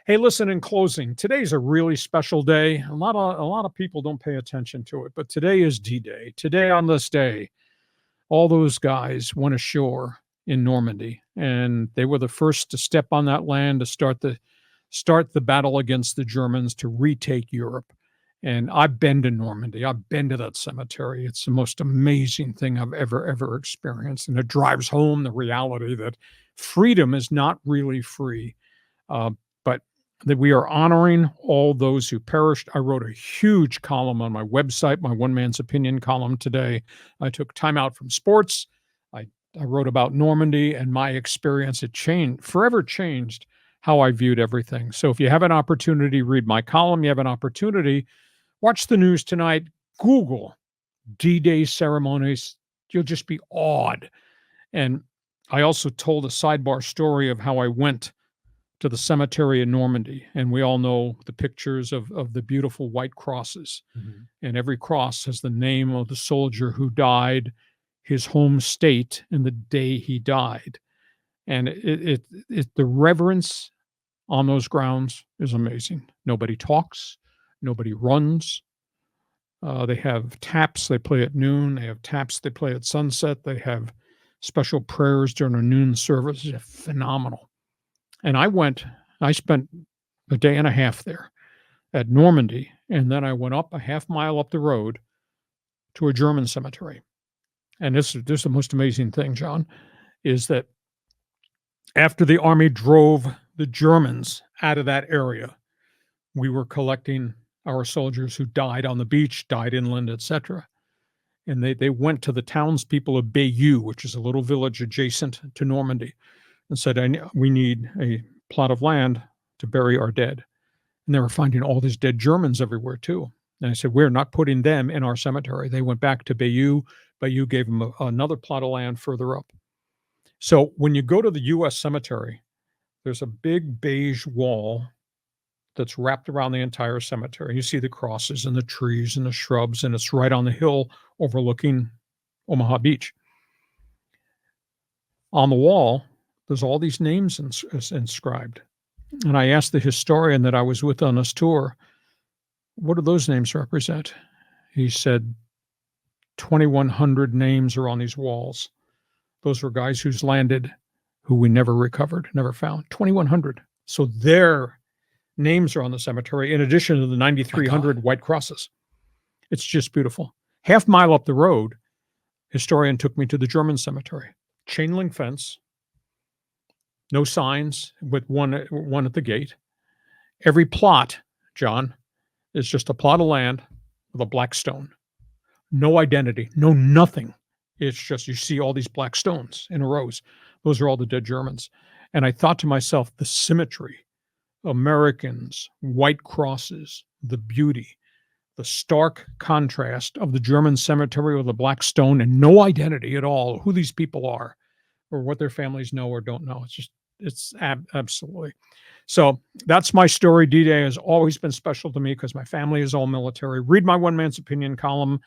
Hey, listen, in closing, today's a really special day. A lot of people don't pay attention to it, but today is D-Day. Today, on this day, all those guys went ashore in Normandy, and they were the first to step on that land to start the battle against the Germans to retake Europe. And I've been to Normandy. I've been to that cemetery. It's the most amazing thing I've ever experienced. And it drives home the reality that freedom is not really free, but that we are honoring all those who perished. I wrote a huge column on my website, my One Man's Opinion column today. I took time out from sports. I wrote about Normandy and my experience. It forever changed how I viewed everything. So if you have an opportunity, read my column. You have an opportunity, watch the news tonight, Google D-Day ceremonies. You'll just be awed. And I also told a sidebar story of how I went to the cemetery in Normandy. And we all know the pictures of the beautiful white crosses. Mm-hmm. And every cross has the name of the soldier who died, his home state, and the day he died. And the reverence on those grounds is amazing. Nobody talks, nobody runs. They have taps they play at noon. They have taps they play at sunset. They have special prayers during a noon service. It's phenomenal. And I spent a day and a half there at Normandy, and then I went up a half mile up the road to a German cemetery. And this is the most amazing thing, John, is that after the army drove the Germans out of that area, we were collecting our soldiers who died on the beach, died inland, etc. And they went to the townspeople of Bayeux, which is a little village adjacent to Normandy, and said, we need a plot of land to bury our dead. And they were finding all these dead Germans everywhere, too. And I said, we're not putting them in our cemetery. They went back to Bayeux. Bayeux gave them another plot of land further up. So when you go to the U.S. cemetery, there's a big beige wall that's wrapped around the entire cemetery. You see the crosses and the trees and the shrubs, and it's right on the hill overlooking Omaha Beach. On the wall, there's all these names inscribed. And I asked the historian that I was with on this tour, what do those names represent? He said, 2,100 names are on these walls. Those were guys who's landed, who we never recovered, never found. 2,100. So their names are on the cemetery, in addition to the 9,300 white crosses. It's just beautiful. Half mile up the road, historian took me to the German cemetery. Chain link fence, no signs, with one at the gate. Every plot, John, is just a plot of land with a black stone. No identity, no nothing. It's just you see all these black stones in rows. Those are all the dead Germans. And I thought to myself, the symmetry, Americans, white crosses, the beauty, the stark contrast of the German cemetery with a black stone and no identity at all, who these people are or what their families know or don't know. Absolutely. So that's my story. D-Day has always been special to me because my family is all military. Read my One Man's Opinion column.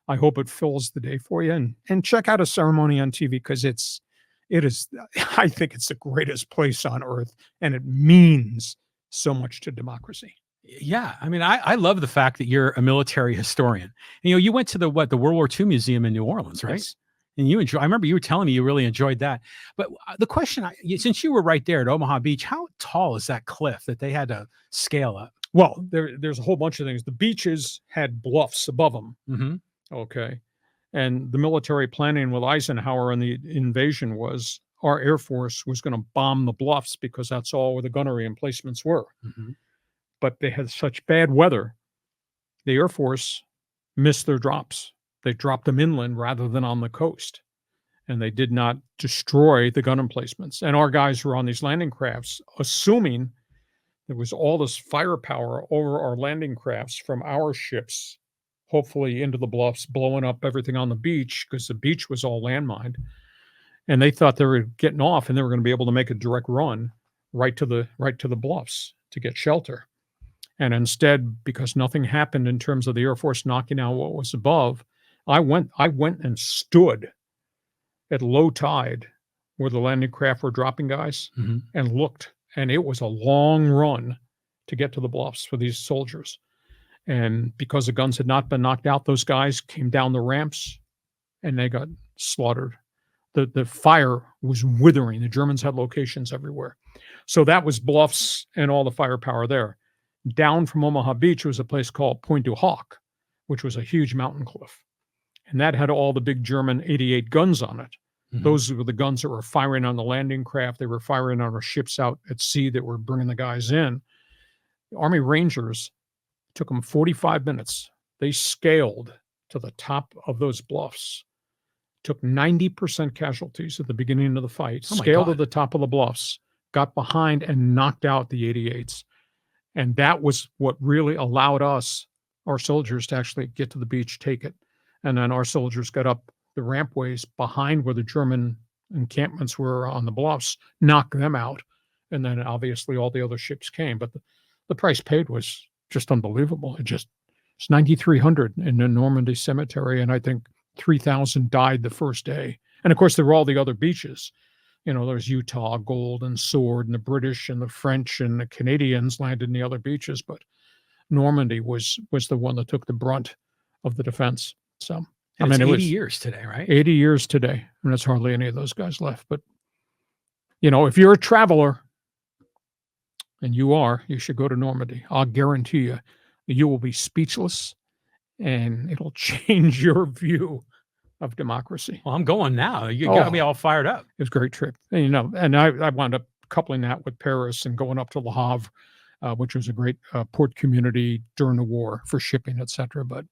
I hope it fills the day for you, and check out a ceremony on TV because it is, I think it's the greatest place on earth, and it means so much to democracy. Yeah. I mean, I love the fact that you're a military historian. You know, you went to the World War II Museum in New Orleans, right? Yes. And I remember you were telling me you really enjoyed that. But the question, since you were right there at Omaha Beach, how tall is that cliff that they had to scale up? Well, there's a whole bunch of things. The beaches had bluffs above them. Mm-hmm. Okay. And the military planning with Eisenhower and the invasion was our Air Force was going to bomb the bluffs because that's all where the gunnery emplacements were. Mm-hmm. But they had such bad weather, the Air Force missed their drops. They dropped them inland rather than on the coast. And they did not destroy the gun emplacements. And our guys were on these landing crafts, assuming there was all this firepower over our landing crafts from our ships, hopefully into the bluffs, blowing up everything on the beach because the beach was all landmined. And they thought they were getting off and they were going to be able to make a direct run right to the bluffs to get shelter. And instead, because nothing happened in terms of the Air Force knocking out what was above, I went and stood at low tide where the landing craft were dropping guys and looked. And it was a long run to get to the bluffs for these soldiers. And because the guns had not been knocked out, those guys came down the ramps and they got slaughtered. The fire was withering. The Germans had locations everywhere. So that was bluffs and all the firepower there. Down from Omaha Beach was a place called Pointe du Hoc, which was a huge mountain cliff. And that had all the big German 88 guns on it. Mm-hmm. Those were the guns that were firing on the landing craft. They were firing on our ships out at sea that were bringing the guys in. The Army Rangers, took them 45 minutes. They scaled to the top of those bluffs, took 90% casualties at the beginning of the fight, scaled to the top of the bluffs, got behind and knocked out the 88s. And that was what really allowed us, our soldiers, to actually get to the beach, take it. And then our soldiers got up the rampways behind where the German encampments were on the bluffs, knocked them out. And then obviously all the other ships came. But the price paid was just unbelievable. It's 9,300 in the Normandy cemetery. And I think 3,000 died the first day. And of course, there were all the other beaches. You know, there's Utah, Gold, and Sword, and the British and the French and the Canadians landed in the other beaches. But Normandy was the one that took the brunt of the defense. So, I mean, it was 80 years today, right? 80 years today. And there's hardly any of those guys left. But, you know, if you're a traveler, and you should go to Normandy. I'll guarantee you will be speechless, and it'll change your view of democracy. Well, I'm going now. You got me all fired up. It was a great trip. And, you know, and I wound up coupling that with Paris and going up to Le Havre, which was a great port community during the war for shipping, etc. But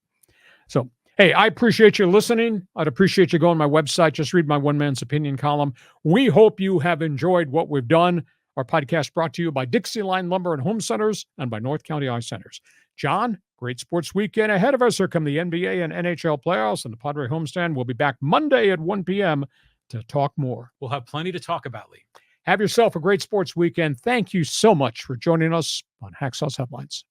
so, hey, I appreciate you listening. I'd appreciate you going to my website. Just read my one man's opinion column. We hope you have enjoyed what we've done. Our podcast brought to you by Dixieline Lumber and Home Centers and by North County Eye Centers. John, great sports weekend ahead of us. Here come the NBA and NHL playoffs and the Padre homestand. We'll be back Monday at 1 p.m. to talk more. We'll have plenty to talk about, Lee. Have yourself a great sports weekend. Thank you so much for joining us on Hacksaw's Headlines.